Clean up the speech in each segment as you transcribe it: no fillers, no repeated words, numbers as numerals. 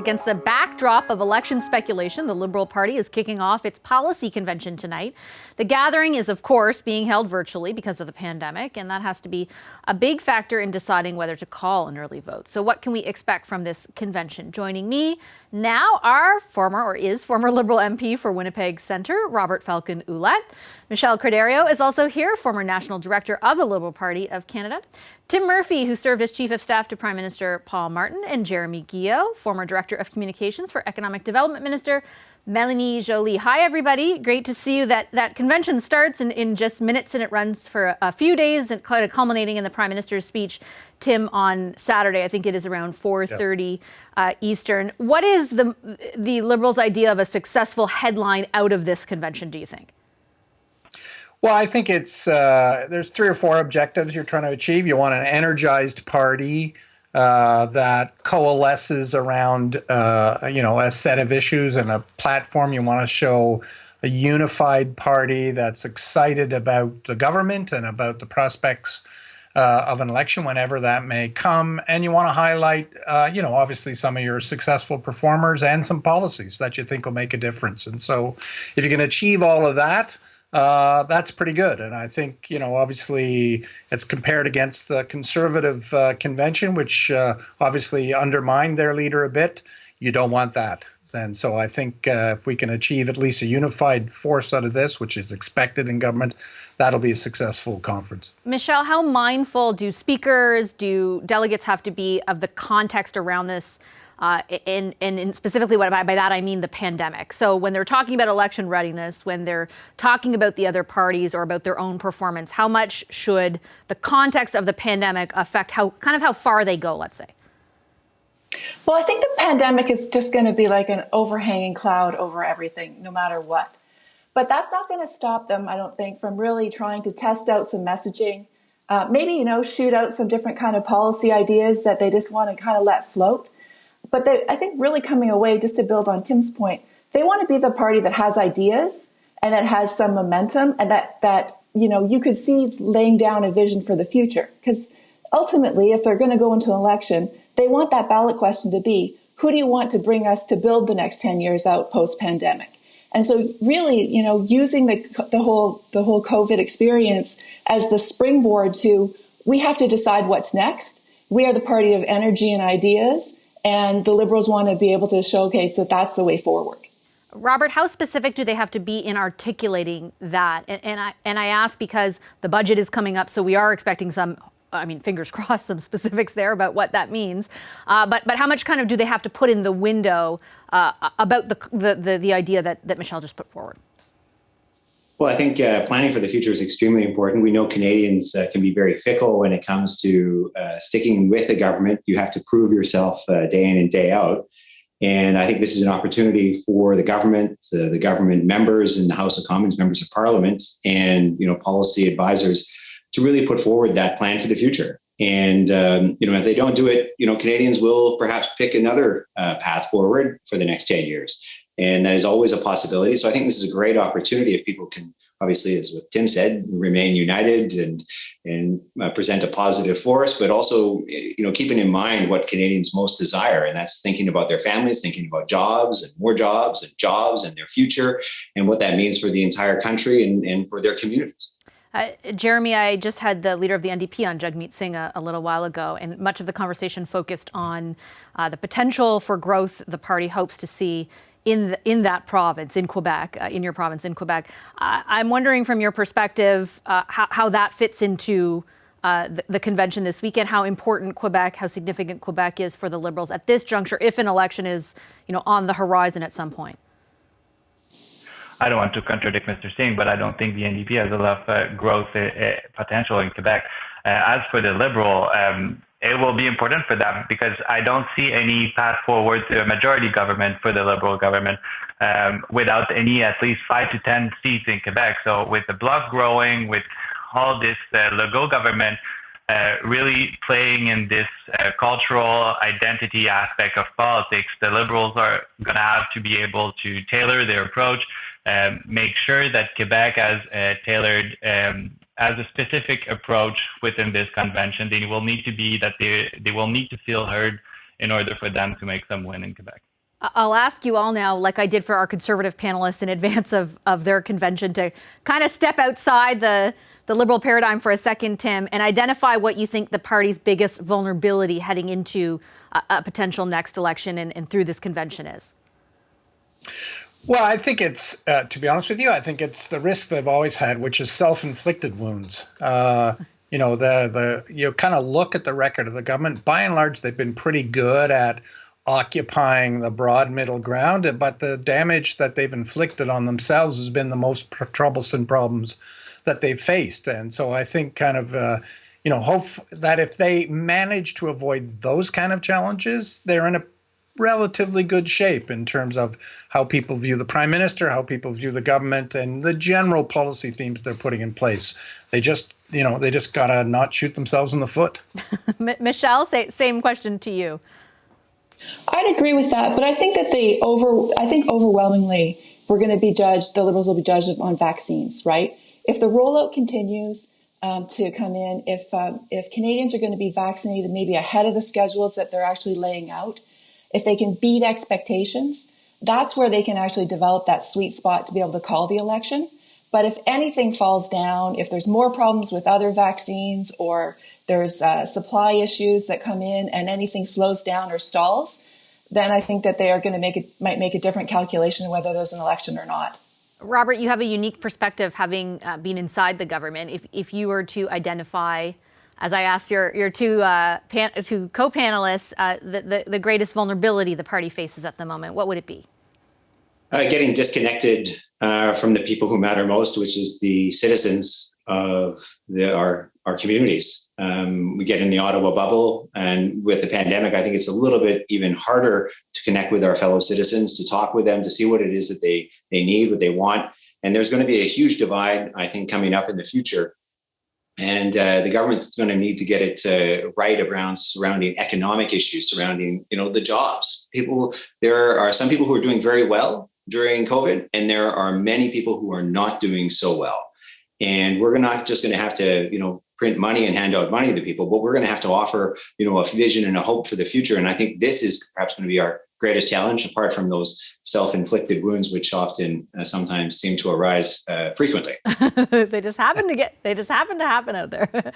Against the backdrop of election speculation, the Liberal Party is kicking off its policy convention tonight. The gathering is, of course, being held virtually because of the pandemic, and that has to be a big factor in deciding whether to call an early vote. So what can we expect from this convention? Joining me now are former Liberal MP for Winnipeg Centre, Robert Falcon-Ouellette. Michelle Corderio is also here, former National Director of the Liberal Party of Canada. Tim Murphy, who served as Chief of Staff to Prime Minister Paul Martin, and Jeremy Guillot, former Director of Communications for Economic Development Minister Mélanie Joly. Hi, everybody. Great to see you. That convention starts in just minutes, and it runs for a few days, and kind of culminating in the Prime Minister's speech, Tim, on Saturday. I think it is around 4:30 Eastern. What is the Liberals' idea of a successful headline out of this convention, do you think? Well, I think it's there's 3 or 4 objectives you're trying to achieve. You want an energized party that coalesces around a set of issues and a platform. You want to show a unified party that's excited about the government and about the prospects of an election whenever that may come. And you want to highlight, obviously some of your successful performers and some policies that you think will make a difference. And so if you can achieve all of that, that's pretty good. And I think, obviously it's compared against the Conservative convention, which obviously undermined their leader a bit. You don't want that. And so I think if we can achieve at least a unified force out of this, which is expected in government, that'll be a successful conference. Michelle, how mindful do delegates have to be of the context around this? And specifically by that, I mean the pandemic. So when they're talking about election readiness, when they're talking about the other parties or about their own performance, how much should the context of the pandemic affect how far they go, let's say? Well, I think the pandemic is just going to be like an overhanging cloud over everything, no matter what. But that's not going to stop them, I don't think, from really trying to test out some messaging, maybe, shoot out some different kind of policy ideas that they just want to kind of let float. But I think really coming away, just to build on Tim's point, they want to be the party that has ideas and that has some momentum and that you could see laying down a vision for the future. Because ultimately, if they're going to go into an election, they want that ballot question to be, who do you want to bring us to build the next 10 years out post-pandemic? And so really, using the whole COVID experience as the springboard to, we have to decide what's next. We are the party of energy and ideas. And the Liberals want to be able to showcase that that's the way forward. Robert, how specific do they have to be in articulating that? And I ask because the budget is coming up, so we are expecting some, fingers crossed, some specifics there about what that means. But how much kind of do they have to put in the window about the idea that Michelle just put forward? Well, I think planning for the future is extremely important. We know Canadians can be very fickle when it comes to sticking with the government. You have to prove yourself day in and day out. And I think this is an opportunity for the government members in the House of Commons, members of Parliament, and policy advisors to really put forward that plan for the future. And if they don't do it, Canadians will perhaps pick another path forward for the next 10 years. And that is always a possibility. So I think this is a great opportunity if people can, obviously, as what Tim said, remain united and present a positive force, but also, keeping in mind what Canadians most desire. And that's thinking about their families, thinking about jobs and more jobs and their future and what that means for the entire country and for their communities. Jeremy, I just had the leader of the NDP on, Jagmeet Singh, a little while ago, and much of the conversation focused on the potential for growth the party hopes to see in that province, in Quebec, in your province, in Quebec. I'm wondering from your perspective how that fits into the convention this weekend, how important Quebec, how significant Quebec is for the Liberals at this juncture, if an election is on the horizon at some point. I don't want to contradict Mr. Singh, but I don't think the NDP has a lot of growth potential in Quebec. As for the Liberal, it will be important for them because I don't see any path forward to a majority government for the Liberal government without any at least 5 to 10 seats in Quebec. So with the Bloc growing, with all this Legault government really playing in this cultural identity aspect of politics, the Liberals are going to have to be able to tailor their approach, make sure that Quebec has tailored as a specific approach within this convention. They will need to feel heard in order for them to make some win in Quebec. I'll ask you all now, like I did for our Conservative panelists in advance of their convention, to kind of step outside the Liberal paradigm for a second, Tim, and identify what you think the party's biggest vulnerability heading into a potential next election and through this convention is. Well, I think it's, to be honest with you, I think it's the risk they've always had, which is self-inflicted wounds. You kind of look at the record of the government. By and large, they've been pretty good at occupying the broad middle ground, but the damage that they've inflicted on themselves has been the most troublesome problems that they've faced. And so I think kind of, hope that if they manage to avoid those kind of challenges, they're in a relatively good shape in terms of how people view the prime minister, how people view the government, and the general policy themes they're putting in place. They just gotta not shoot themselves in the foot. Michelle, same question to you. I'd agree with that, but I think that overwhelmingly we're going to be judged. The Liberals will be judged on vaccines, right? If the rollout continues to come in, if Canadians are going to be vaccinated maybe ahead of the schedules that they're actually laying out, if they can beat expectations, that's where they can actually develop that sweet spot to be able to call the election. But if anything falls down, if there's more problems with other vaccines, or there's supply issues that come in and anything slows down or stalls, then I think that they are going to might make a different calculation whether there's an election or not. Robert, you have a unique perspective having been inside the government. If you were to identify, as I asked your two co-panelists, the greatest vulnerability the party faces at the moment, what would it be? Getting disconnected from the people who matter most, which is the citizens of our communities. We get in the Ottawa bubble, and with the pandemic, I think it's a little bit even harder to connect with our fellow citizens, to talk with them, to see what it is that they need, what they want. And there's going to be a huge divide, I think, coming up in the future. And the government's going to need to get it right around surrounding economic issues, surrounding, the jobs. There are some people who are doing very well during COVID, and there are many people who are not doing so well. And we're not just going to have to, print money and hand out money to people, but we're going to have to offer, a vision and a hope for the future. And I think this is perhaps going to be our greatest challenge, apart from those self-inflicted wounds, which often sometimes seem to arise frequently. They just happen to happen out there.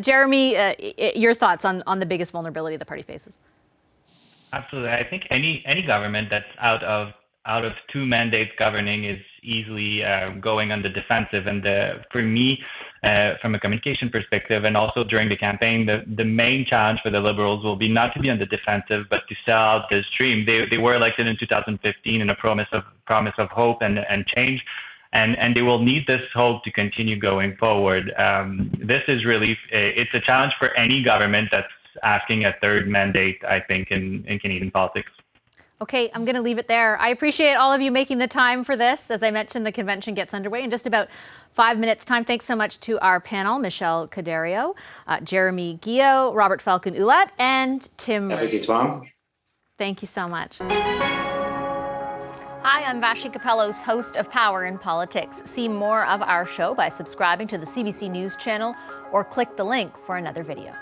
Jeremy, your thoughts on the biggest vulnerability the party faces? Absolutely. I think any government that's out of two mandates governing is easily going on the defensive. And for me, from a communication perspective, and also during the campaign, the main challenge for the Liberals will be not to be on the defensive, but to sell out this dream. They were elected in 2015 in a promise of hope and change. And they will need this hope to continue going forward. This is really, it's a challenge for any government that's asking a third mandate, I think, in Canadian politics. Okay, I'm going to leave it there. I appreciate all of you making the time for this. As I mentioned, the convention gets underway in just about 5 minutes' time. Thanks so much to our panel, Michelle Cadario, Jeremy Guillot, Robert Falcon-Ouellette, and Tim. Thank you so much. Hi, I'm Vashi Capellos, host of Power in Politics. See more of our show by subscribing to the CBC News channel or click the link for another video.